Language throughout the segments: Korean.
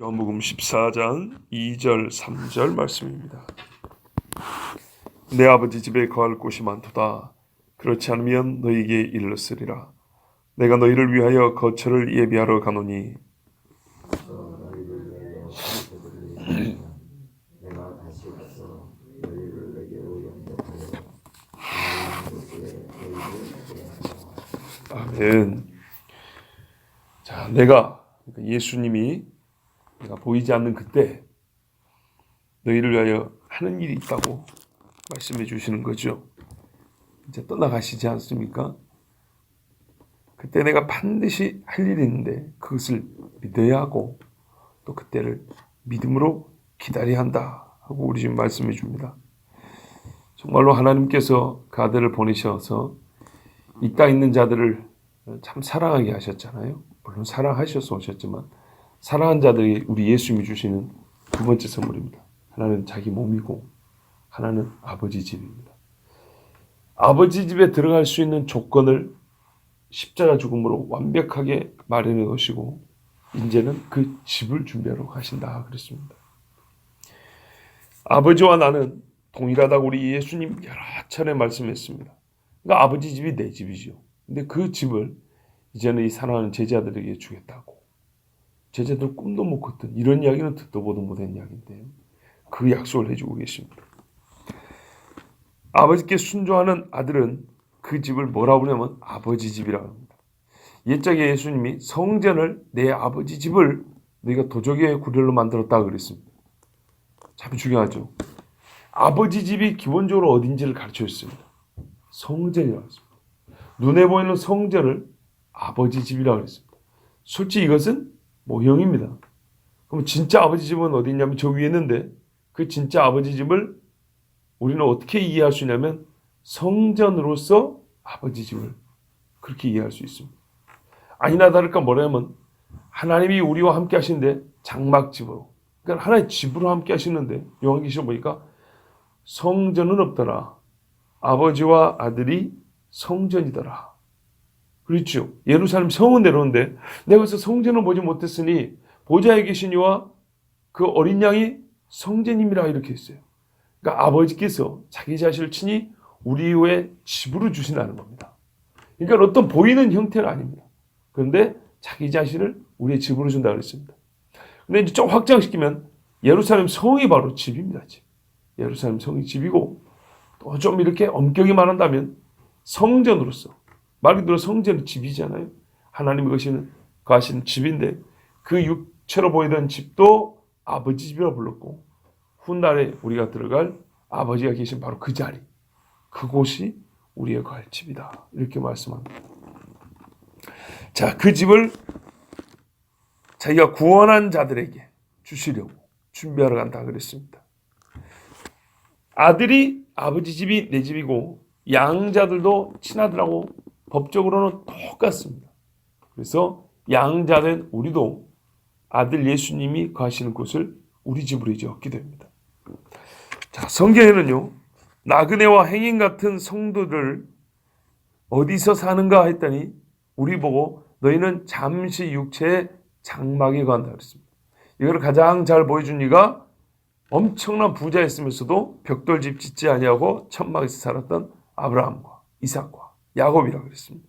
요한복음 14장 2절 3절 말씀입니다. 내 아버지 집에 거할 곳이 많도다. 그렇지 않으면 너희에게 일렀으리라. 내가 너희를 위하여 거처를 예비하러 가노니 아멘. 자, 예수님이 내가 보이지 않는 그때 너희를 위하여 하는 일이 있다고 말씀해 주시는 거죠. 이제 떠나가시지 않습니까? 그때 내가 반드시 할 일이 있는데 그것을 믿어야 하고 또 그때를 믿음으로 기다려야 한다 하고 우리 지금 말씀해 줍니다. 정말로 하나님께서 그 아들을 보내셔서 이 땅에 있는 자들을 참 사랑하게 하셨잖아요. 물론 사랑하셔서 오셨지만 사랑한 자들이 우리 예수님이 주시는 두 번째 선물입니다. 하나는 자기 몸이고 하나는 아버지 집입니다. 아버지 집에 들어갈 수 있는 조건을 십자가 죽음으로 완벽하게 마련해 놓으시고 이제는 그 집을 준비하러 가신다 그랬습니다. 아버지와 나는 동일하다고 우리 예수님 여러 차례 말씀했습니다. 그러니까 아버지 집이 내 집이죠. 근데 그 집을 이제는 이 사랑하는 제자들에게 주겠다고. 제자들 꿈도 못 꿨던 이런 이야기는 듣도 보도 못한 이야기인데 그 약속을 해주고 계십니다. 아버지께 순종하는 아들은 그 집을 뭐라고 부르냐면 아버지 집이라고 합니다. 옛적에 예수님이 성전을 내 아버지 집을 너희가 도적의 구렬로 만들었다 그랬습니다. 참 중요하죠. 아버지 집이 기본적으로 어딘지를 가르쳐 줬습니다. 성전이라고 했습니다. 눈에 보이는 성전을 아버지 집이라고 했습니다. 솔직히 이것은 모형입니다. 그럼 진짜 아버지 집은 어디 있냐면 저 위에 있는데 그 진짜 아버지 집을 우리는 어떻게 이해할 수 있냐면 성전으로서 아버지 집을 그렇게 이해할 수 있습니다. 아니나 다를까 뭐냐면 하나님이 우리와 함께 하시는데 장막집으로 그러니까 하나의 집으로 함께 하시는데 요한계시록 보니까 성전은 없더라. 아버지와 아들이 성전이더라. 그렇죠. 예루살렘 성은 내려오는데 내가 그래서 성전을 보지 못했으니 보좌에 계신 이와 그 어린 양이 성전임이라 이렇게 했어요. 그러니까 아버지께서 자기 자신을 친히 우리의 집으로 주신다는 겁니다. 그러니까 어떤 보이는 형태는 아닙니다. 그런데 자기 자신을 우리의 집으로 준다 그랬습니다. 근데 이제 좀 확장시키면 예루살렘 성이 바로 집입니다. 집. 예루살렘 성이 집이고 또 좀 이렇게 엄격히 말한다면 성전으로서 말 그대로 성전은 집이잖아요. 하나님이 거하시는 집인데 그 육체로 보이던 집도 아버지 집이라고 불렀고 훗날에 우리가 들어갈 아버지가 계신 바로 그 자리 그곳이 우리의 거할 집이다. 이렇게 말씀합니다. 자, 그 집을 자기가 구원한 자들에게 주시려고 준비하러 간다 그랬습니다. 아들이 아버지 집이 내 집이고 양자들도 친아들하고 법적으로는 똑같습니다. 그래서 양자된 우리도 아들 예수님이 거하시는 곳을 우리 집으로 이제 얻게 됩니다. 자, 성경에는요 나그네와 행인 같은 성도들 어디서 사는가 했더니 우리 보고 너희는 잠시 육체의 장막에 거한다 그랬습니다. 이걸 가장 잘 보여준 이가 엄청난 부자였으면서도 벽돌집 짓지 아니하고 천막에서 살았던 아브라함과 이삭과 야곱이라고 그랬습니다.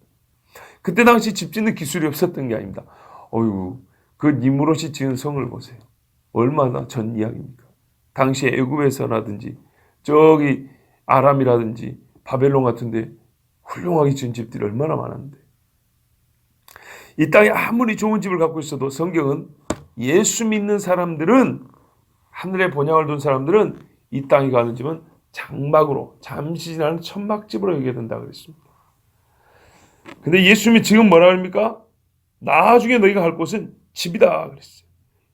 그때 당시 집 짓는 기술이 없었던 게 아닙니다. 어휴, 그 니므롯이 지은 성을 보세요. 얼마나 전 이야기입니까? 당시 애굽에서라든지 저기 아람이라든지 바벨론 같은데 훌륭하게 지은 집들이 얼마나 많았는데 이 땅에 아무리 좋은 집을 갖고 있어도 성경은 예수 믿는 사람들은 하늘에 본향을 둔 사람들은 이 땅에 가는 집은 장막으로 잠시 지나는 천막집으로 여겨야 된다 그랬습니다. 근데 예수님이 지금 뭐라 합니까? 나중에 너희가 갈 곳은 집이다 그랬어요.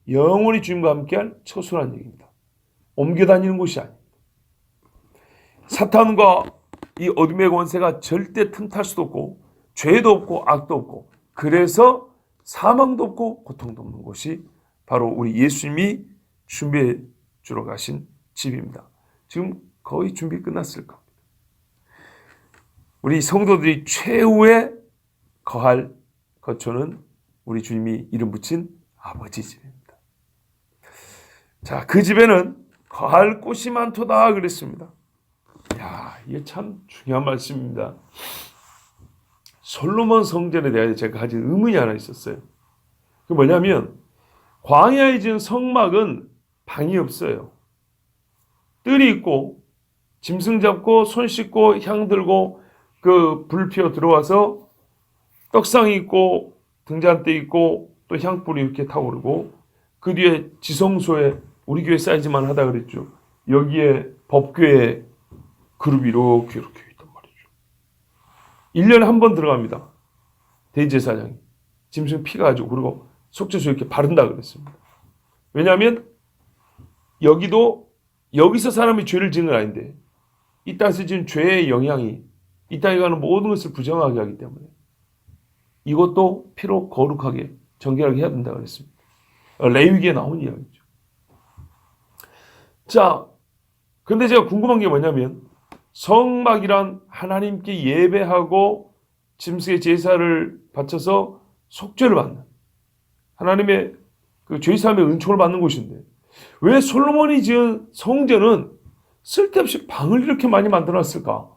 영원히 주님과 함께할 처소라는 얘기입니다. 옮겨 다니는 곳이 아닙니다. 사탄과 이 어둠의 권세가 절대 틈탈 수도 없고 죄도 없고 악도 없고 그래서 사망도 없고 고통도 없는 곳이 바로 우리 예수님이 준비해 주러 가신 집입니다. 지금 거의 준비 끝났을 겁니다. 우리 성도들이 최후의 거할 거처는 우리 주님이 이름 붙인 아버지 집입니다. 자, 그 집에는 거할 곳이 많도다 그랬습니다. 야, 이게 참 중요한 말씀입니다. 솔로몬 성전에 대해 제가 가진 의문이 하나 있었어요. 그 뭐냐면 광야에 지은 성막은 방이 없어요. 뜰이 있고 짐승 잡고 손 씻고 향 들고 그 불 피워 들어와서 떡상이 있고 등잔대 있고 또 향불이 이렇게 타오르고 그 뒤에 지성소에 우리 교회 사이즈만 하다 그랬죠. 여기에 법궤에 그룹이 이렇게 있단 말이죠. 1년에 한 번 들어갑니다. 대제사장이. 짐승 피 가지고 그리고 속죄소 이렇게 바른다 그랬습니다. 왜냐하면 여기서 사람이 죄를 지는 건 아닌데 이 땅에서 지은 죄의 영향이 이 땅에 가는 모든 것을 부정하게 하기 때문에 이것도 피로 거룩하게 정결하게 해야 된다 그랬습니다. 레위기에 나온 이야기죠. 자, 근데 제가 궁금한 게 뭐냐면 성막이란 하나님께 예배하고 짐승의 제사를 바쳐서 속죄를 받는 하나님의 그 죄사함의 은총을 받는 곳인데 왜 솔로몬이 지은 성전은 쓸데없이 방을 이렇게 많이 만들어놨을까?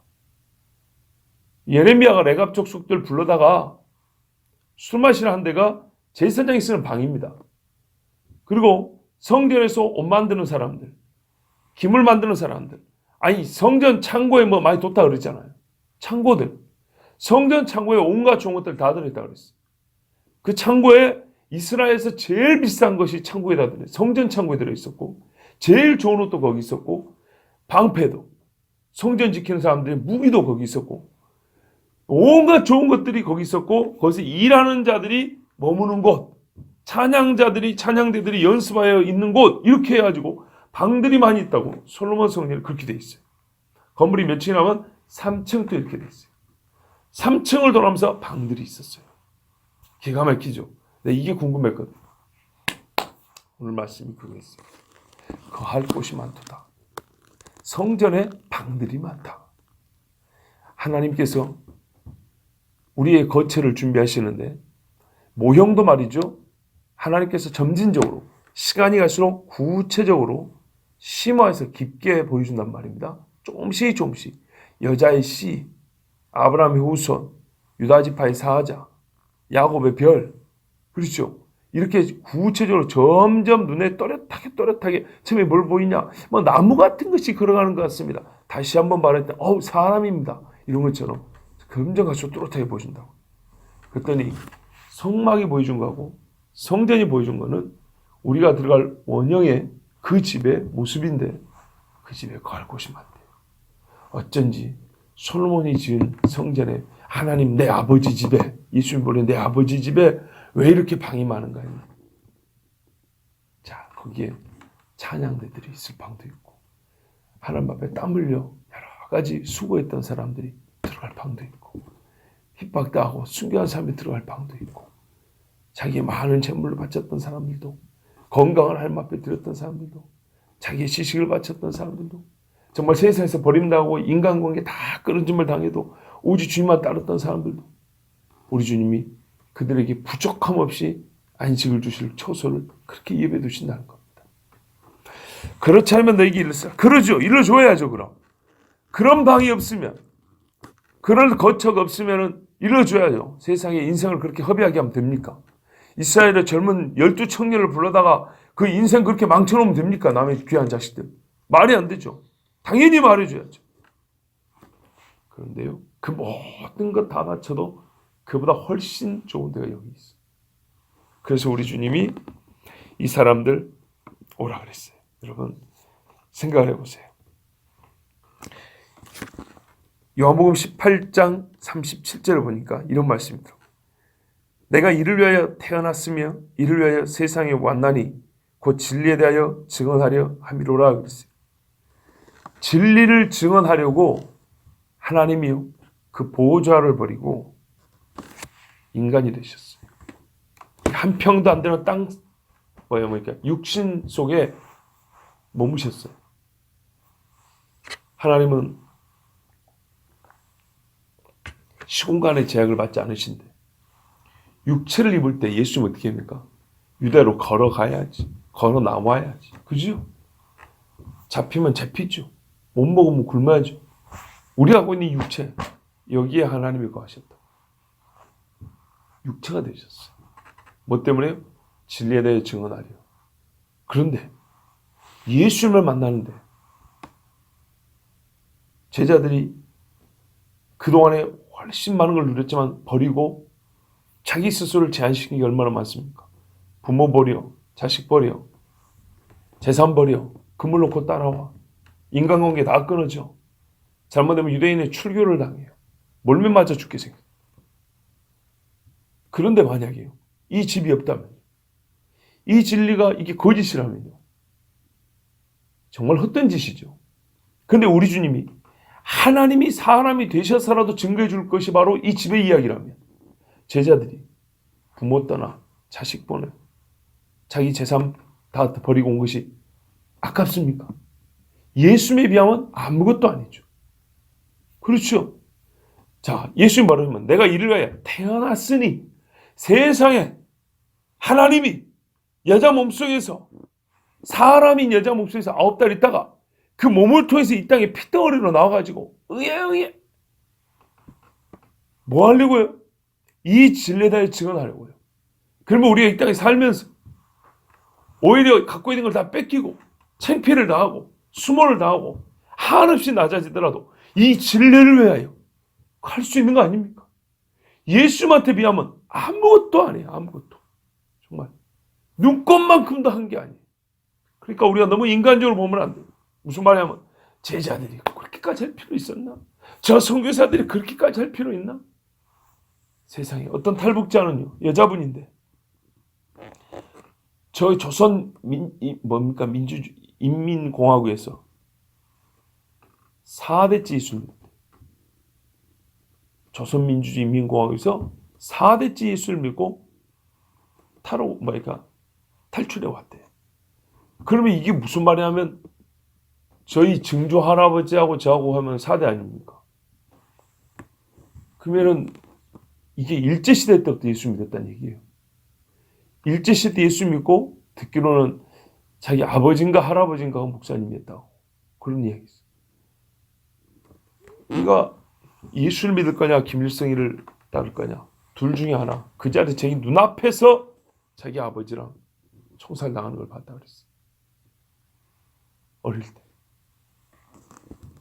예레미야가 레갑 족속들 불러다가 술 마시는 한 대가 제사장이 쓰는 방입니다. 그리고 성전에서 옷 만드는 사람들, 기물 만드는 사람들, 아니 성전 창고에 뭐 많이 뒀다 그랬잖아요. 창고들, 성전 창고에 온갖 좋은 것들 다 들어있다 그랬어요. 그 창고에 이스라엘에서 제일 비싼 것이 창고에다 들어있어요. 성전 창고에 들어있었고 제일 좋은 옷도 거기 있었고 방패도 성전 지키는 사람들의 무기도 거기 있었고 온갖 좋은 것들이 거기 있었고 거기서 일하는 자들이 머무는 곳, 찬양자들이 찬양대들이 연습하여 있는 곳 이렇게 해가지고 방들이 많이 있다고 솔로몬 성전에 그렇게 돼 있어요. 건물이 몇 층이냐면 3층도 이렇게 돼 있어요. 3층을 돌아오면서 방들이 있었어요. 기가 막히죠. 네, 이게 궁금했거든요. 오늘 말씀이 그거였어요. 거할 곳이 많도다. 성전에 방들이 많다. 하나님께서 우리의 거처를 준비하시는데 모형도 말이죠. 하나님께서 점진적으로 시간이 갈수록 구체적으로 심화해서 깊게 보여준단 말입니다. 조금씩 여자의 씨, 아브라함의 후손, 유다지파의 사자, 야곱의 별, 그렇죠. 이렇게 구체적으로 점점 눈에 또렷하게 처음에 뭘 보이냐? 뭐 나무 같은 것이 걸어가는 것 같습니다. 다시 한번 말했더니 사람입니다. 이런 것처럼 점점 갈수록 또렷하게 보여준다고. 그랬더니 성막이 보여준 거하고 성전이 보여준 거는 우리가 들어갈 원형의 그 집의 모습인데 그 집에 거할 곳이 많대요. 어쩐지 솔로몬이 지은 성전에 하나님 내 아버지 집에 예수님 보낸 내 아버지 집에 왜 이렇게 방이 많은가요? 자, 거기에 찬양대들이 있을 방도 있고 하나님 앞에 땀 흘려 여러 가지 수고했던 사람들이 들어갈 방도 있고 핍박당하고 순교한 사람이 들어갈 방도 있고 자기의 많은 재물을 바쳤던 사람들도 건강을 하나님 앞에 드렸던 사람들도 자기의 지식을 바쳤던 사람들도 정말 세상에서 버림당하고 인간관계 다 끊어짐을 당해도 오직 주님만 따랐던 사람들도 우리 주님이 그들에게 부족함 없이 안식을 주실 초소를 그렇게 예배해 두신다는 겁니다. 그렇지 않으면 너에게 일러서 그러죠. 일러줘야죠. 그런 방이 없으면 그런 거처가 없으면 일러줘야죠. 세상에 인생을 그렇게 허비하게 하면 됩니까? 이스라엘의 젊은 12 청년을 불러다가 그 인생 그렇게 망쳐놓으면 됩니까? 남의 귀한 자식들. 말이 안 되죠. 당연히 말해줘야죠. 그런데요. 그 모든 것 다 바쳐도 그보다 훨씬 좋은 데가 여기 있어요. 그래서 우리 주님이 이 사람들 오라 그랬어요. 여러분 생각을 해보세요. 요한복음 18장 37절을 보니까 이런 말씀이 들어요. 내가 이를 위하여 태어났으며 이를 위하여 세상에 왔나니 곧 진리에 대하여 증언하려 함이로라 그랬어요. 진리를 증언하려고 하나님이요 그 보호자를 버리고 인간이 되셨어요. 한 평도 안 되는 육신 속에 머무셨어요. 하나님은 시공간의 제약을 받지 않으신데 육체를 입을 때 예수님 어떻게 합니까? 유대로 걸어가야지. 걸어 나와야지. 그죠? 잡히면 잡히죠. 못 먹으면 굶어야죠. 우리가 하고 있는 육체, 여기에 하나님이 거하셨다. 육체가 되셨어요. 뭐 때문에요? 진리에 대해 증언하려. 그런데 예수님을 만나는데 제자들이 그동안에 훨씬 많은 걸 누렸지만 버리고 자기 스스로를 제한시킨 게 얼마나 많습니까? 부모 버려, 자식 버려, 재산 버려, 그물 놓고 따라와. 인간관계 다 끊어져. 잘못되면 유대인의 출교를 당해요. 몰매 맞아 죽게 생겨. 그런데 만약에요, 이 집이 없다면, 이 진리가 이게 거짓이라면요, 정말 헛된 짓이죠. 근데 우리 주님이 하나님이 사람이 되셔서라도 증거해 줄 것이 바로 이 집의 이야기라면, 제자들이 부모 떠나 자식 보내 자기 재산 다 버리고 온 것이 아깝습니까? 예수님에 비하면 아무것도 아니죠. 그렇죠. 자, 예수님 말하면 내가 이를 위하여 태어났으니 세상에 하나님이 여자 몸속에서 사람인 여자 몸속에서 9달 있다가 그 몸을 통해서 이 땅에 피덩어리로 나와가지고 의에 뭐 하려고요? 이 진리에 대해 증언하려고요. 그러면 우리가 이 땅에 살면서 오히려 갖고 있는 걸 다 뺏기고 창피를 당하고 수모를 당하고 한없이 낮아지더라도 이 진리를 위하여 할 수 있는 거 아닙니까? 예수님한테 비하면 아무것도 아니에요. 아무것도. 정말 눈꽃만큼도 한 게 아니에요. 그러니까 우리가 너무 인간적으로 보면 안 돼요. 무슨 말이냐면 제자들이 그렇게까지 할 필요 있었나? 저 선교사들이 그렇게까지 할 필요 있나? 세상에 어떤 탈북자는요, 여자분인데 저희 조선 인민공화국에서 4대째 예수입니다. 조선민주주의 인민공화국에서 4대째 예수를 믿고 탈출해 왔대요. 그러면 이게 무슨 말이냐면 저희 증조 할아버지하고 저하고 하면 4대 아닙니까? 그러면은 이게 일제시대 때부터 예수 믿었다는 얘기예요. 일제시대 때 예수 믿고 듣기로는 자기 아버지인가 할아버지인가가 목사님이었다고 그런 이야기 있어요. 우리가 예수를 믿을 거냐 김일성이를 따를 거냐 둘 중에 하나. 그 자리에 자기 눈앞에서 자기 아버지랑 총살 당하는 걸 봤다 그랬어요. 어릴 때.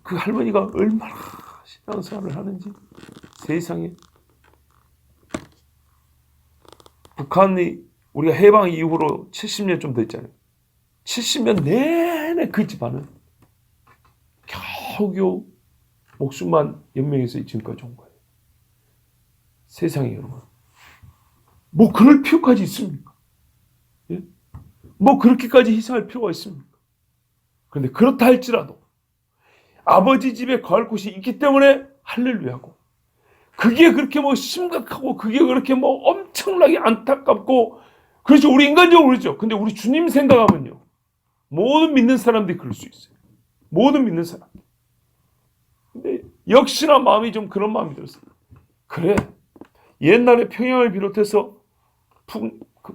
그 할머니가 얼마나 신앙생활을 하는지 세상에. 북한이 우리가 해방 이후로 70년 좀 됐잖아요. 70년 내내 그 집안은 겨우겨우 목숨만 연명해서 지금까지 온 거예요. 세상에 여러분. 뭐 그럴 필요까지 있습니까? 예? 뭐 그렇게까지 희생할 필요가 있습니까? 그런데 그렇다 할지라도 아버지 집에 거할 곳이 있기 때문에 할렐루야고, 그게 그렇게 뭐 심각하고 그게 그렇게 뭐 엄청나게 안타깝고 그렇죠. 우리 인간적으로 그렇죠. 근데 우리 주님 생각하면요, 모든 믿는 사람들이 그럴 수 있어요. 모든 믿는 사람. 근데 역시나 마음이 좀 그런 마음이 들었어요. 그래, 옛날에 평양을 비롯해서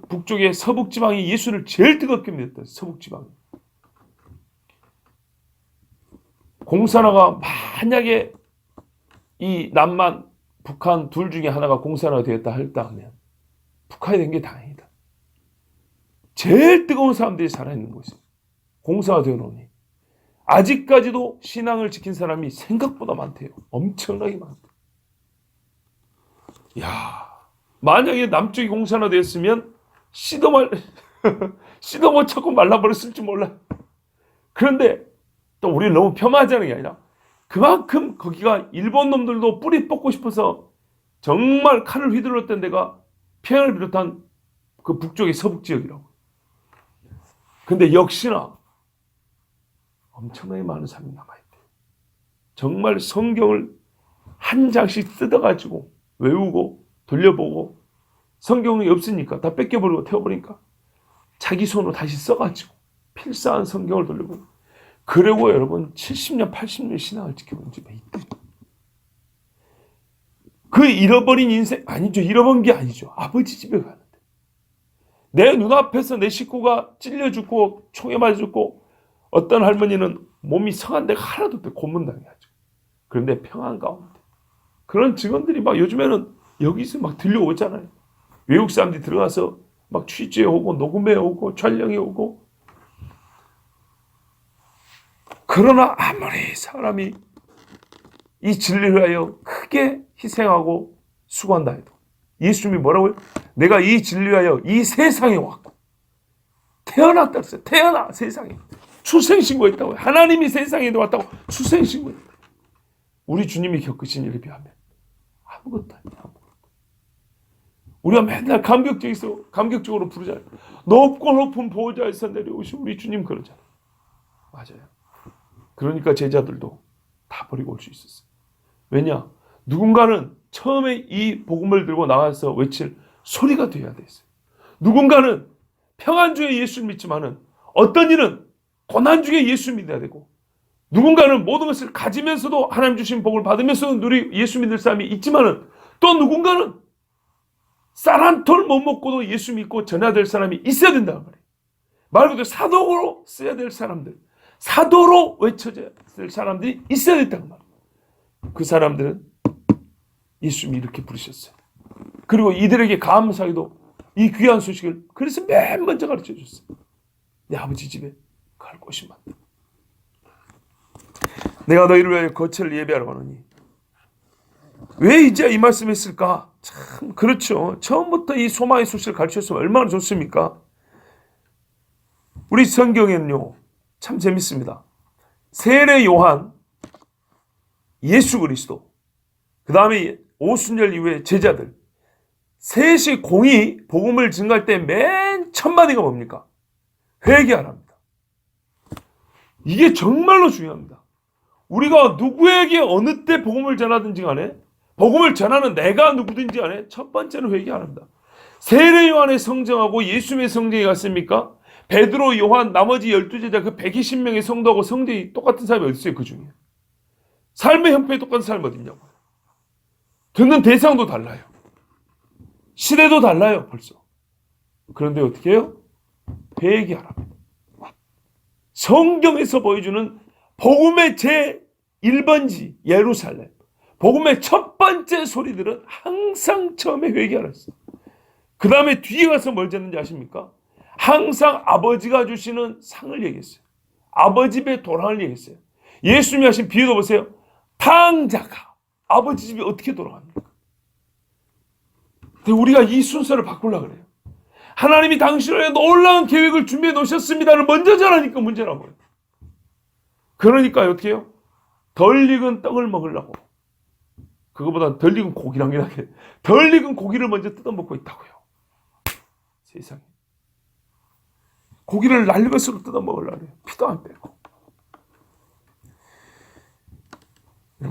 북쪽의 서북지방이 예수를 제일 뜨겁게 믿었다. 서북지방이. 공산화가 만약에 이 남만 북한 둘 중에 하나가 공산화가 되었다 하면 북한이 된 게 다행이다. 제일 뜨거운 사람들이 살아있는 곳이에요. 공산화 되어놓으니 아직까지도 신앙을 지킨 사람이 생각보다 많대요. 엄청나게 많대요. 야, 만약에 남쪽이 공산화 되었으면 씨도 못 찾고 말라버렸을지 몰라. 그런데 또 우리는 너무 폄하하자는 게 아니라 그만큼 거기가 일본 놈들도 뿌리 뽑고 싶어서 정말 칼을 휘둘렀던 데가 평양을 비롯한 그 북쪽의 서북 지역이라고. 근데 역시나 엄청나게 많은 사람이 남아있대요. 정말 성경을 한 장씩 뜯어가지고 외우고 돌려보고, 성경이 없으니까 다 뺏겨버리고 태워버리니까 자기 손으로 다시 써가지고 필사한 성경을 돌려보고, 그리고 여러분 70년 80년 신앙을 지켜본 집에 있대요. 그 잃어버린 인생 아니죠. 잃어버린 게 아니죠. 아버지 집에 가는데 내 눈앞에서 내 식구가 찔려 죽고 총에 맞아 죽고 어떤 할머니는 몸이 성한 데가 하나도 없대 고문당해가지고. 그런데 평안 가운데 그런 직원들이 막 요즘에는 여기서 막 들려오잖아요. 외국 사람들이 들어가서 막 취재해 오고 녹음해 오고 촬영해 오고. 그러나 아무리 사람이 이 진리를 위하여 크게 희생하고 수고한다 해도 예수님이 뭐라고요? 내가 이 진리를 위하여 이 세상에 왔고 태어났다 그랬어요. 태어나 세상에 출생신고했다고요. 하나님이 세상에 왔다고 출생신고했다. 우리 주님이 겪으신 일에 비하면 아무것도 아니야. 아무것도. 우리가 맨날 감격적으로 부르잖아요. 높고 높은 보호자에서 내려오신 우리 주님 그러잖아요. 맞아요. 그러니까 제자들도 다 버리고 올 수 있었어요. 왜냐? 누군가는 처음에 이 복음을 들고 나가서 외칠 소리가 되어야 됐어요. 누군가는 평안 중에 예수 믿지만은 어떤 이는 고난 중에 예수 믿어야 되고 누군가는 모든 것을 가지면서도 하나님 주신 복을 받으면서도 예수 믿을 사람이 있지만은 또 누군가는 쌀 한 톨 못 먹고도 예수 믿고 전해야 될 사람이 있어야 된다는 말이에요. 말 그대로 사도로 써야 될 사람들, 사도로 외쳐져야 될 사람들이 있어야 된다는 말이에요. 그 사람들은 예수님이 이렇게 부르셨어요. 그리고 이들에게 감사하게도 이 귀한 소식을 그래서 맨 먼저 가르쳐 줬어요. 내 아버지 집에 갈 곳이 많다. 내가 너희를 위하여 거처를 예비하러 가노니. 왜 이제 이 말씀을 했을까? 참 그렇죠. 처음부터 이 소망의 소식을 가르쳤으면 얼마나 좋습니까? 우리 성경에는요. 참 재밌습니다. 세례 요한, 예수 그리스도, 그 다음에 오순절 이후에 제자들 셋이 공이 복음을 증거할 때 맨 첫 마디가 뭡니까? 회개하랍니다. 이게 정말로 중요합니다. 우리가 누구에게 어느 때 복음을 전하든지 간에 복음을 전하는 내가 누구든지 간에 첫 번째는 회개하랍니다. 세례 요한의 성정하고 예수님의 성정이 같습니까? 베드로, 요한, 나머지 12제자 그 120명의 성도하고 성정이 똑같은 사람이 어디 있어요? 그 중에. 삶의 형편이 똑같은 사람이 어디 있냐고요. 듣는 대상도 달라요. 시대도 달라요. 벌써. 그런데 어떻게 해요? 회개하랍니다. 성경에서 보여주는 복음의 제1번지 예루살렘. 복음의 첫 번째 소리들은 항상 처음에 회개하라 했어요. 그 다음에 뒤에 가서 뭘 졌는지 아십니까? 항상 아버지가 주시는 상을 얘기했어요. 아버지 집에 도랑을 얘기했어요. 예수님이 하신 비유도 보세요. 탕자가 아버지 집에 어떻게 돌아갑니까? 근데 우리가 이 순서를 바꾸려고 그래요. 하나님이 당신을 위해 놀라운 계획을 준비해 놓으셨습니다를 먼저 전하니까 문제라고요. 그러니까 어떻게 해요? 덜 익은 떡을 먹으려고. 그거보다 덜 익은 고기랑 이렇게 덜 익은 고기를 먼저 뜯어먹고 있다고요. 세상에. 고기를 날것으로 뜯어먹으려고 해요. 피도 안 빼고.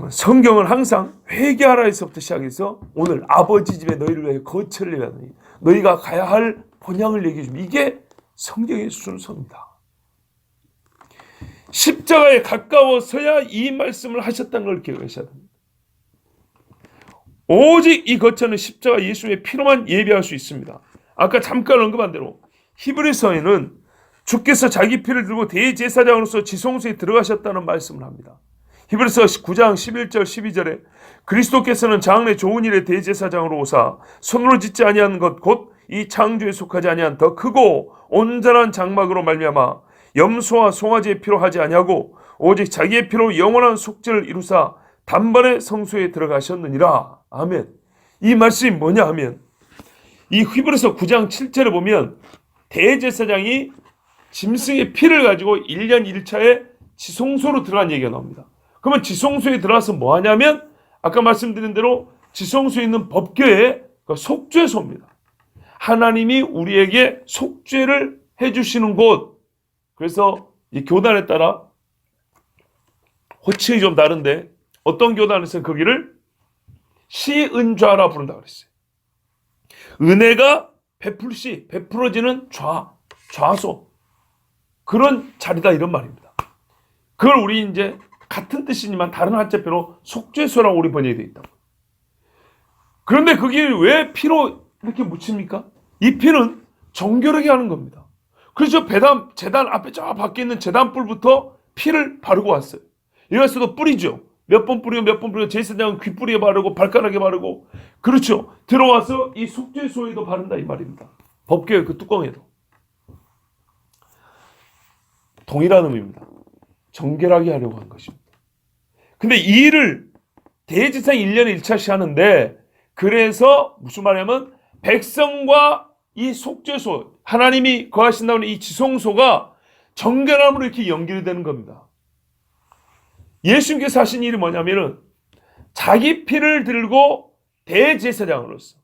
성경은 항상 회개하라에서부터 시작해서 오늘 아버지 집에 너희를 위해 거처를 예비하노니 너희가 가야 할 본향을 얘기해 줍니다. 이게 성경의 순서입니다. 십자가에 가까워서야 이 말씀을 하셨다는 걸 기억하셔야 됩니다. 오직 이 거처는 십자가 예수의 피로만 예비할 수 있습니다. 아까 잠깐 언급한 대로 히브리서에는 주께서 자기 피를 들고 대제사장으로서 지성소에 들어가셨다는 말씀을 합니다. 히브리서 9장 11절 12절에 그리스도께서는 장래 좋은 일의 대제사장으로 오사 손으로 짓지 아니한 것 곧 이 창조에 속하지 아니한 더 크고 온전한 장막으로 말미암아 염소와 송아지의 피로 하지 아니하고 오직 자기의 피로 영원한 속죄를 이루사 단번에 성소에 들어가셨느니라. 아멘. 이 말씀이 뭐냐 하면 이 히브리서 9장 7절에 보면 대제사장이 짐승의 피를 가지고 1년 1차에 지성소로 들어간 얘기가 나옵니다. 그러면 지성소에 들어가서 뭐 하냐면 아까 말씀드린 대로 지성소에 있는 법궤의 속죄소입니다. 하나님이 우리에게 속죄를 해주시는 곳. 그래서 이 교단에 따라 호칭이 좀 다른데 어떤 교단에서는 거기를 시은좌라 부른다고 그랬어요. 은혜가 베풀어지는 좌소. 그런 자리다 이런 말입니다. 그걸 우리 이제 같은 뜻이지만 다른 한자표로 속죄소라고 우리 번역이 되어 있다고. 그런데 그게 왜 피로 이렇게 묻힙니까? 이 피는 정결하게 하는 겁니다. 그래서 제단 앞에 저 밖에 있는 제단불부터 피를 바르고 왔어요. 여기서도 뿌리죠. 몇 번 뿌리고 제사장은 귓뿌리에 바르고 발가락에 바르고, 그렇죠. 들어와서 이 속죄소에도 바른다 이 말입니다. 법궤의 그 뚜껑에도. 동일한 의미입니다. 정결하게 하려고 한 것입니다. 근데 이 일을 대제사장이 1년에 1차씩 하는데, 그래서 무슨 말이냐면 백성과 이 속죄소, 하나님이 거하신다는 이 지성소가 정결함으로 이렇게 연결이 되는 겁니다. 예수님께서 하신 일이 뭐냐면은 자기 피를 들고 대제사장으로서,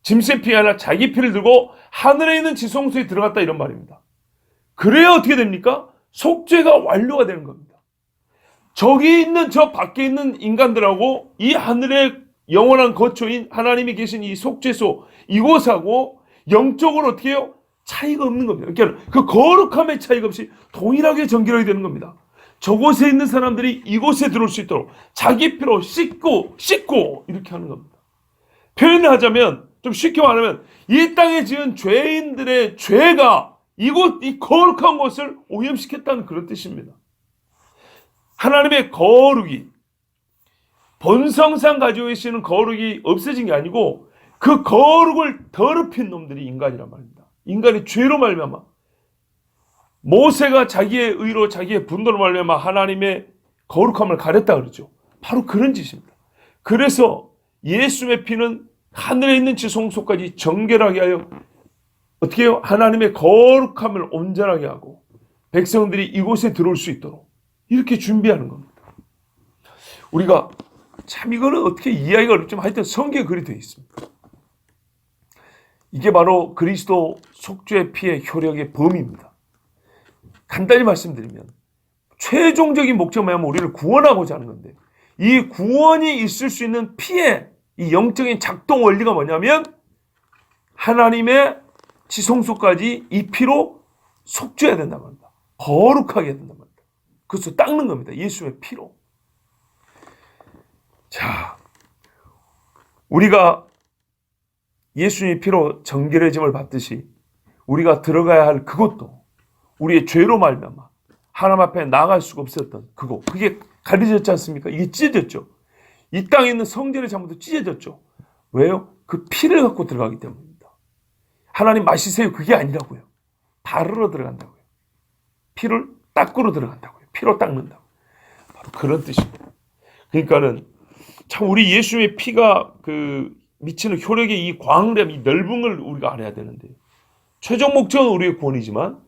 짐승의 피가 아니라 자기 피를 들고 하늘에 있는 지성소에 들어갔다 이런 말입니다. 그래야 어떻게 됩니까? 속죄가 완료가 되는 겁니다. 저기 있는 저 밖에 있는 인간들하고 이 하늘의 영원한 거처인 하나님이 계신 이 속죄소 이곳하고 영적으로 어떻게 해요? 차이가 없는 겁니다. 그러니까 그 거룩함의 차이가 없이 동일하게 정결하게 되는 겁니다. 저곳에 있는 사람들이 이곳에 들어올 수 있도록 자기 피로 씻고 이렇게 하는 겁니다. 표현을 하자면, 좀 쉽게 말하면 이 땅에 지은 죄인들의 죄가 이곳 이 거룩한 곳을 오염시켰다는 그런 뜻입니다. 하나님의 거룩이, 본성상 가지고 계시는 거룩이 없어진 게 아니고 그 거룩을 더럽힌 놈들이 인간이란 말입니다. 인간이 죄로 말미암아, 모세가 자기의 의로 자기의 분노로 말미암아 하나님의 거룩함을 가렸다 그러죠. 바로 그런 짓입니다. 그래서 예수의 피는 하늘에 있는 지성소까지 정결하게 하여 어떻게 해요? 하나님의 거룩함을 온전하게 하고 백성들이 이곳에 들어올 수 있도록 이렇게 준비하는 겁니다. 우리가 참 이거는 어떻게 이해하기가 어렵지만 하여튼 성경에 그리 되어 있습니다. 이게 바로 그리스도 속죄의 피의 효력의 범위입니다. 간단히 말씀드리면 최종적인 목적은 뭐냐면 우리를 구원하고자 하는 건데, 이 구원이 있을 수 있는 피의 이 영적인 작동 원리가 뭐냐면 하나님의 지성소까지 이 피로 속죄해야 된단 말입니다. 거룩하게 해야 된단 말입니다. 그래서 닦는 겁니다. 예수의 피로. 자, 우리가 예수님의 피로 정결해짐을 받듯이 우리가 들어가야 할 그것도 우리의 죄로 말미암아 하나님 앞에 나아갈 수가 없었던 그거, 그게 가려졌지 않습니까? 이게 찢어졌죠. 이 땅에 있는 성전의 장부도 찢어졌죠. 왜요? 그 피를 갖고 들어가기 때문입니다. 하나님 마시세요, 그게 아니라고요. 바르러 들어간다고요. 피를 닦으러 들어간다고요. 피로 닦는다고. 바로 그런 뜻입니다. 그러니까는 참 우리 예수님의 피가 그 미치는 효력의 이 광활함, 이 넓은 걸 우리가 알아야 되는데, 최종 목적은 우리의 구원이지만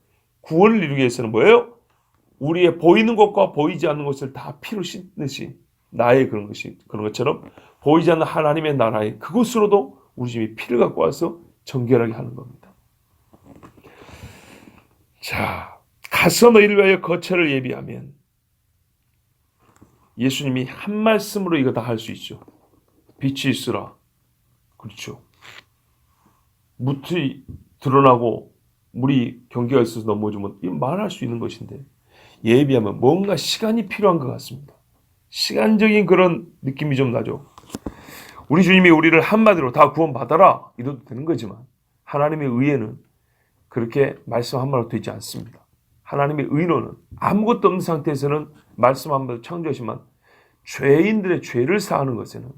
구원을 이루기 위해서는 뭐예요? 우리의 보이는 것과 보이지 않는 것을 다 피로 씻듯이 나의 그런 것처럼 보이지 않는 하나님의 나라의 그곳으로도 우리 집이 피를 갖고 와서 정결하게 하는 겁니다. 자, 가서 너희를 위하여 거처를 예비하면, 예수님이 한 말씀으로 이거 다 할 수 있죠. 빛이 있으라. 그렇죠. 무트이 드러나고 물이 경계가 있어서 넘어지면 이거 말할 수 있는 것인데, 예비하면 뭔가 시간이 필요한 것 같습니다. 시간적인 그런 느낌이 좀 나죠. 우리 주님이 우리를 한마디로 다 구원받아라 이래도 되는 거지만 하나님의 의에는 그렇게 말씀 한마디로 되지 않습니다. 하나님의 의로는 아무것도 없는 상태에서는 말씀 한마디로 창조하시지만 죄인들의 죄를 사하는 것에는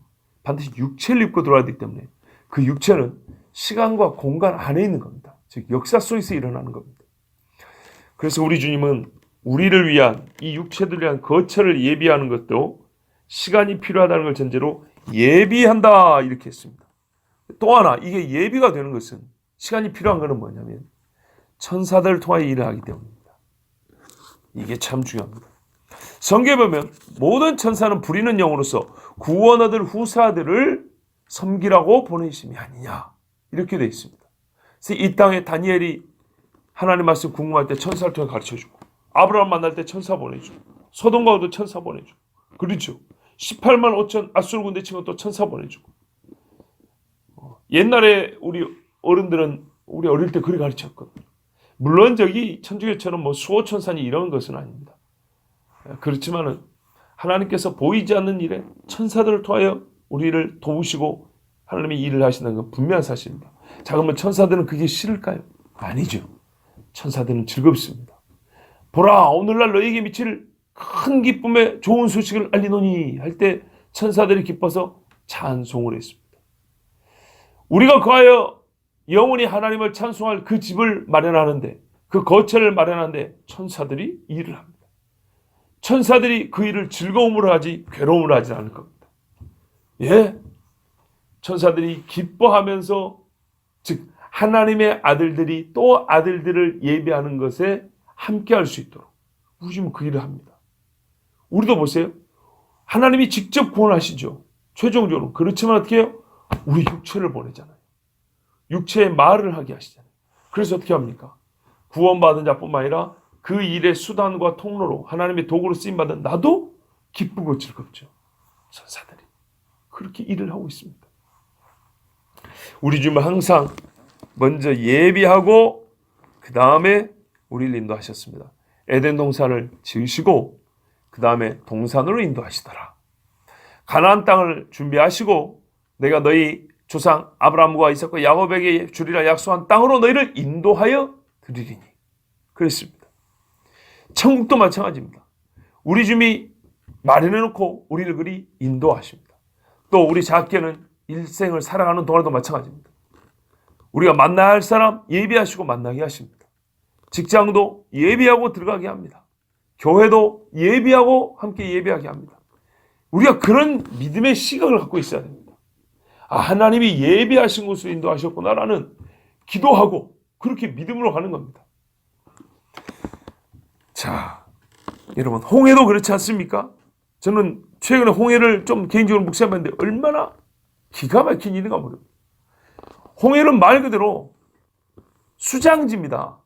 반드시 육체를 입고 들어와야 되기 때문에 그 육체는 시간과 공간 안에 있는 겁니다. 즉 역사 속에서 일어나는 겁니다. 그래서 우리 주님은 우리를 위한 이 육체들을 위한 거처를 예비하는 것도 시간이 필요하다는 걸 전제로 예비한다 이렇게 했습니다. 또 하나 이게 예비가 되는 것은, 시간이 필요한 것은 뭐냐면 천사들을 통하여 일을 하기 때문입니다. 이게 참 중요합니다. 성경에 보면 모든 천사는 부리는 영으로서 구원 얻을 후사들을 섬기라고 보내심이 아니냐 이렇게 되어 있습니다. 그래서 이 땅에 다니엘이 하나님 말씀 궁금할 때 천사를 통해 가르쳐주고, 아브라함 만날 때 천사 보내주고, 소돔과 고도 천사 보내주고, 그렇죠. 18만 5천 아수르 군대 친 것도 천사 보내주고. 옛날에 우리 어른들은 우리 어릴 때 그리 가르쳤거든요. 물론 저기 천주교처럼 뭐 수호천사니 이런 것은 아닙니다. 그렇지만은 하나님께서 보이지 않는 일에 천사들을 통하여 우리를 도우시고 하나님이 일을 하신다는 건 분명한 사실입니다. 자, 그러면 천사들은 그게 싫을까요? 아니죠. 천사들은 즐겁습니다. 보라, 오늘날 너에게 미칠 큰 기쁨의 좋은 소식을 알리노니 할 때 천사들이 기뻐서 찬송을 했습니다. 우리가 거하여 영원히 하나님을 찬송할 그 집을 마련하는데, 그 거처를 마련하는데 천사들이 일을 합니다. 천사들이 그 일을 즐거움으로 하지 괴로움으로 하지 않을 겁니다. 예, 천사들이 기뻐하면서, 즉 하나님의 아들들이 또 아들들을 예비하는 것에 함께할 수 있도록 우리 지금 그 일을 합니다. 우리도 보세요. 하나님이 직접 구원하시죠. 최종적으로. 그렇지만 어떻게 해요? 우리 육체를 보내잖아요. 육체에 말을 하게 하시잖아요. 그래서 어떻게 합니까? 구원받은 자뿐만 아니라 그 일의 수단과 통로로 하나님의 도구로 쓰임받은 나도 기쁘고 즐겁죠. 천사들이 그렇게 일을 하고 있습니다. 우리 주님은 항상 먼저 예비하고 그 다음에 우리를 인도하셨습니다. 에덴 동산을 지으시고 그 다음에 동산으로 인도하시더라. 가나안 땅을 준비하시고 내가 너희 조상 아브라함과 이삭과 야곱에게 주리라 약속한 땅으로 너희를 인도하여 드리리니 그랬습니다. 천국도 마찬가지입니다. 우리 주님이 마련해놓고 우리를 그리 인도하십니다. 또 우리 작게는 일생을 살아가는 동안에도 마찬가지입니다. 우리가 만나야 할 사람 예비하시고 만나게 하십니다. 직장도 예비하고 들어가게 합니다. 교회도 예비하고 함께 예비하게 합니다. 우리가 그런 믿음의 시각을 갖고 있어야 됩니다. 아, 하나님이 예비하신 곳으로 인도하셨구나라는 기도하고 그렇게 믿음으로 가는 겁니다. 자, 여러분 홍해도 그렇지 않습니까? 저는 최근에 홍해를 좀 개인적으로 묵상해봤는데 얼마나 기가 막힌 일인가 모릅니다. 홍해는 말 그대로 수장지입니다.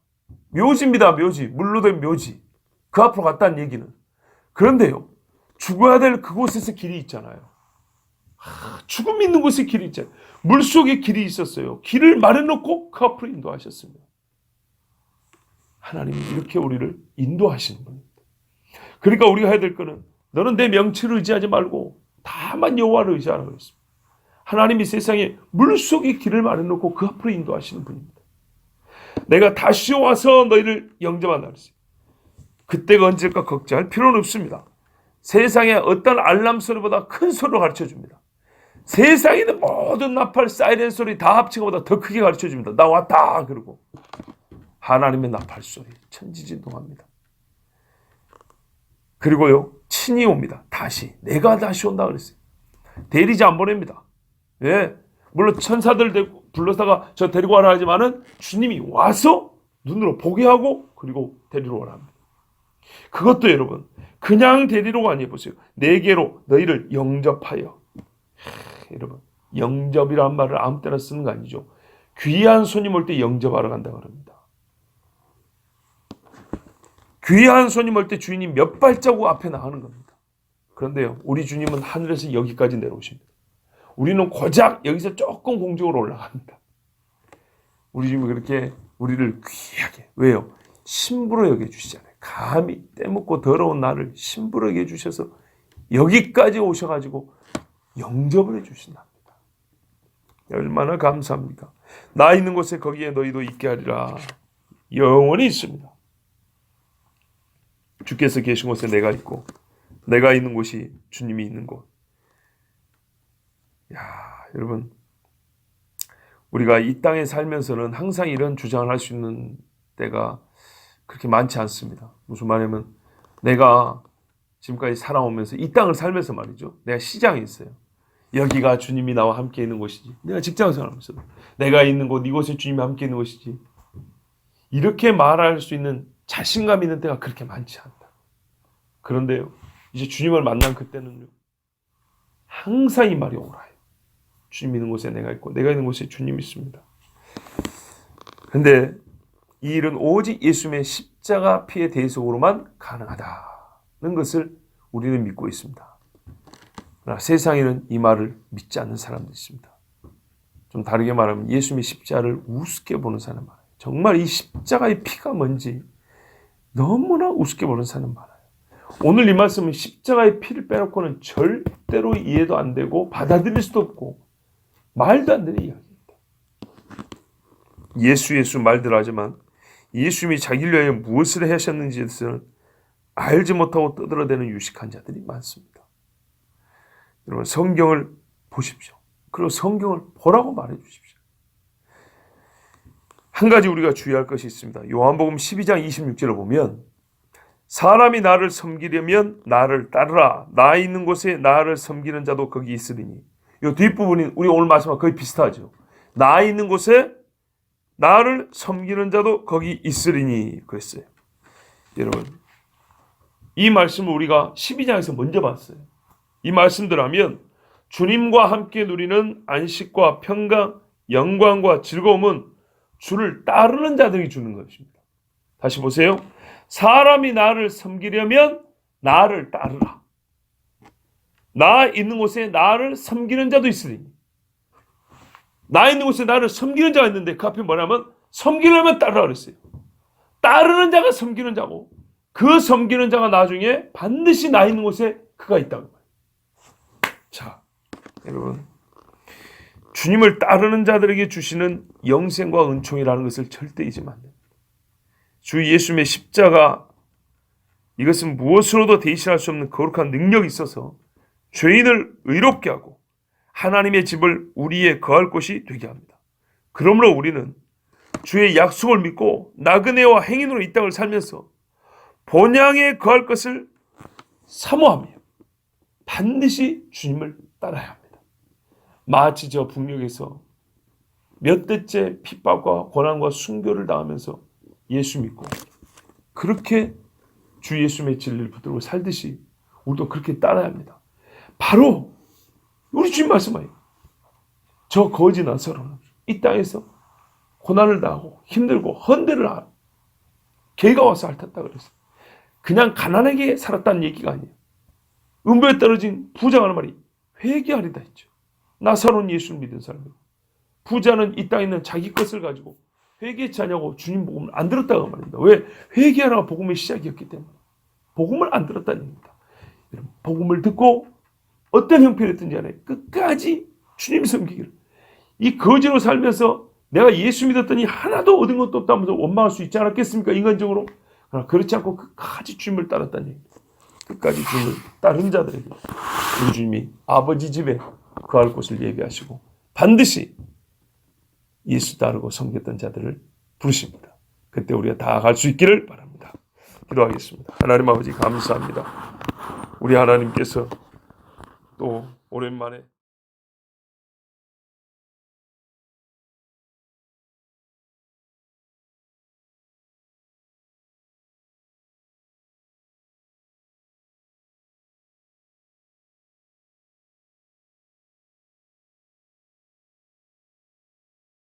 묘지입니다. 묘지. 물로 된 묘지. 그 앞으로 갔다는 얘기는. 그런데요, 죽어야 될 그곳에서 길이 있잖아요. 죽음 있는 곳에 길이 있잖아요. 물속에 길이 있었어요. 길을 마련놓고 그 앞으로 인도하셨습니다. 하나님이 이렇게 우리를 인도하시는 분입니다. 그러니까 우리가 해야 될 거는 너는 내 명치를 의지하지 말고 다만 여호와를 의지하라고 했습니다. 하나님이 세상에 물속에 길을 마련놓고 그 앞으로 인도하시는 분입니다. 내가 다시 와서 너희를 영접한다 그랬어요. 그때가 언제일까 걱정할 필요는 없습니다. 세상에 어떤 알람 소리보다 큰 소리로 가르쳐줍니다. 세상에 있는 모든 나팔 사이렌 소리 다 합친 것보다 더 크게 가르쳐줍니다. 나 왔다 그러고 하나님의 나팔 소리 천지진동합니다. 그리고요 친히 옵니다. 다시 내가 다시 온다 그랬어요. 대리자 안 보냅니다. 예, 물론 천사들 불러다가 저 데리고 와라 하지만은 주님이 와서 눈으로 보게 하고 그리고 데리러 오라 합니다. 그것도 여러분 그냥 데리러가 아니에요. 보세요. 내게로 너희를 영접하여. 여러분 영접이란 말을 아무 때나 쓰는 거 아니죠. 귀한 손님 올 때 영접하러 간다 그럽니다. 귀한 손님 올 때 주인이 몇 발자국 앞에 나가는 겁니다. 그런데요 우리 주님은 하늘에서 여기까지 내려오십니다. 우리는 고작 여기서 조금 공중으로 올라갑니다. 우리 주님은 그렇게 우리를 귀하게, 왜요? 심부러 여겨주시잖아요. 감히 때묻고 더러운 나를 심부러 여겨주셔서 여기까지 오셔가지고 영접을 해주신답니다. 얼마나 감사합니까? 나 있는 곳에 거기에 너희도 있게 하리라. 영원히 있습니다. 주께서 계신 곳에 내가 있고 내가 있는 곳이 주님이 있는 곳. 야, 여러분 우리가 이 땅에 살면서는 항상 이런 주장을 할 수 있는 때가 그렇게 많지 않습니다. 무슨 말이냐면 내가 지금까지 살아오면서 이 땅을 살면서 말이죠. 내가 시장에 있어요. 여기가 주님이 나와 함께 있는 곳이지. 내가 직장을 살아오면서 내가 있는 곳 이곳에 주님이 함께 있는 곳이지. 이렇게 말할 수 있는 자신감 있는 때가 그렇게 많지 않다. 그런데요. 이제 주님을 만난 그때는요. 항상 이 말이 오라요. 주님 있는 곳에 내가 있고 내가 있는 곳에 주님이 있습니다. 그런데 이 일은 오직 예수님의 십자가 피의 대속으로만 가능하다는 것을 우리는 믿고 있습니다. 그러나 세상에는 이 말을 믿지 않는 사람도 있습니다. 좀 다르게 말하면 예수님의 십자가를 우습게 보는 사람 많아요. 정말 이 십자가의 피가 뭔지 너무나 우습게 보는 사람 많아요. 오늘 이 말씀은 십자가의 피를 빼놓고는 절대로 이해도 안 되고 받아들일 수도 없고 말도 안 되는 이야기입니다. 예수 말들 하지만 예수님이 자기를 위하여 무엇을 하셨는지에 대해서는 알지 못하고 떠들어대는 유식한 자들이 많습니다. 여러분 성경을 보십시오. 그리고 성경을 보라고 말해 주십시오. 한 가지 우리가 주의할 것이 있습니다. 요한복음 12장 26절을 보면 사람이 나를 섬기려면 나를 따르라. 나 있는 곳에 나를 섬기는 자도 거기 있으리니. 이 뒷부분이 우리 오늘 말씀과 거의 비슷하죠. 나 있는 곳에 나를 섬기는 자도 거기 있으리니 그랬어요. 여러분 이 말씀을 우리가 12장에서 먼저 봤어요. 이 말씀들 하면 주님과 함께 누리는 안식과 평강, 영광과 즐거움은 주를 따르는 자들이 주는 것입니다. 다시 보세요. 사람이 나를 섬기려면 나를 따르라. 나 있는 곳에 나를 섬기는 자도 있으니. 나 있는 곳에 나를 섬기는 자가 있는데 그 앞에 뭐냐면 섬기려면 따르라 그랬어요. 따르는 자가 섬기는 자고 그 섬기는 자가 나중에 반드시 나 있는 곳에 그가 있다고. 자, 여러분 주님을 따르는 자들에게 주시는 영생과 은총이라는 것을 절대 잊으면 안 됩니다. 주 예수님의 십자가 이것은 무엇으로도 대신할 수 없는 거룩한 능력이 있어서 죄인을 의롭게 하고 하나님의 집을 우리의 거할 곳이 되게 합니다. 그러므로 우리는 주의 약속을 믿고 나그네와 행인으로 이 땅을 살면서 본향에 거할 것을 사모하며 반드시 주님을 따라야 합니다. 마치 저 북녘에서 몇 대째 핍박과 고난과 순교를 당하면서 예수 믿고 그렇게 주 예수님의 진리를 붙들고 살듯이 우리도 그렇게 따라야 합니다. 바로 우리 주님 말씀하예요. 저 거지 나사로는 이 땅에서 고난을 당하고 힘들고 헌대를 하고 개가 와서 핥았다 그랬어요. 그냥 가난하게 살았다는 얘기가 아니에요. 음부에 떨어진 부자가 하는 말이 회개하리다 했죠. 나사로는 예수를 믿은 사람이고 부자는 이 땅에 있는 자기 것을 가지고 회개치 않냐고 주님 복음을 안 들었다고 말입니다. 왜? 회개하라가 복음의 시작이었기 때문에 복음을 안 들었다는 얘기입니다. 복음을 듣고 어떤 형편이었든지 간에 끝까지 주님 섬기기를. 이 거지로 살면서 내가 예수 믿었더니 하나도 얻은 것도 없다면서 원망할 수 있지 않았겠습니까? 인간적으로. 그러나 그렇지 않고 끝까지 주님을 따랐다는 얘기입니다. 끝까지 주님을 따른 자들에게 우리 주님이 아버지 집에 거할 곳을 예비하시고 반드시 예수 따르고 섬겼던 자들을 부르십니다. 그때 우리가 다 갈 수 있기를 바랍니다. 기도하겠습니다. 하나님 아버지 감사합니다. 우리 하나님께서 또 오랜만에